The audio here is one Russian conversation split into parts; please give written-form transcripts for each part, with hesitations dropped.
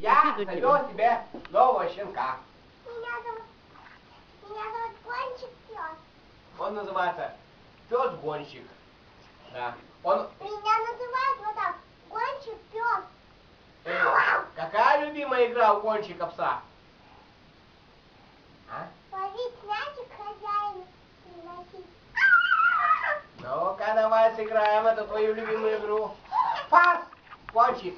Я завел тебе нового щенка. Меня зовут Гонщик пес. Он называется пес-гонщик. Да. Он... Меня называют вот так. Гонщик пес. Какая любимая игра у гонщика пса? А? Ловить мячик хозяину приносить. Ну-ка, давай сыграем эту твою любимую игру. Пас! Гонщик.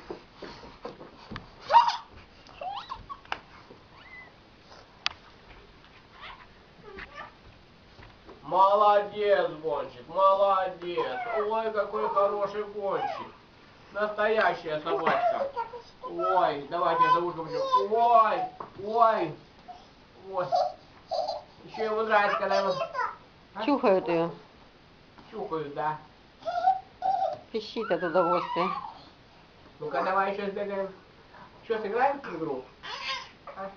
Молодец, гонщик, молодец. Ой, какой хороший гонщик. Настоящая собачка. Ой, давайте я за ушком еще. Ой, ой, ой. Еще ему нравится, когда его... Чухают ее. Чухают, да. Пищит от удовольствия. Ну-ка, давай еще сбегаем. Что, сыграем в игру? А?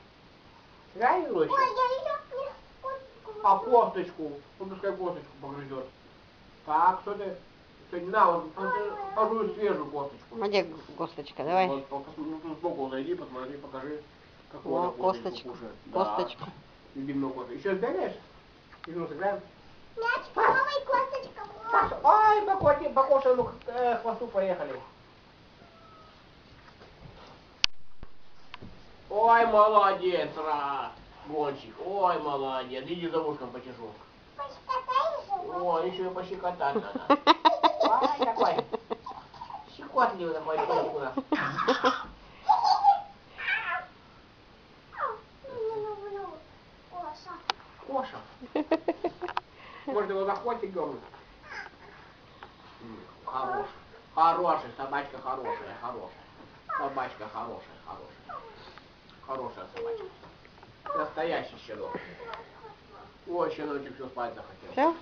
Сыграем в игру еще? Ой, я еще не А косточку? Ну, пускай косточку погрызет. Так, что ты? Сегодня на, вот, пожуй свежую косточку. Где косточка? Давай. Вот, сбоку зайди, посмотри, покажи, какую О, она косточку. кушает. Косточку. Да. Любимую косточку. Еще сбегаешь? Игру сыграем? мячик новый косточка. Ой, покушай, ну, к хвосту поехали. Ой, молодец, гонщик. Ой, молодец. Иди за ушком почешу. Пощекотаешь его? Ой, еще и пощекотать надо. Ай, какой. Щекотливый такой гонщик у нас. Коша. Коша. Может, его за хвостик дернуть? Хороший. Хороший, собачка хорошая, хорошая. Собачка хорошая, хорошая. Хорошая собачка. Настоящий щенок. Ой, щеночек все спать захотел. Все?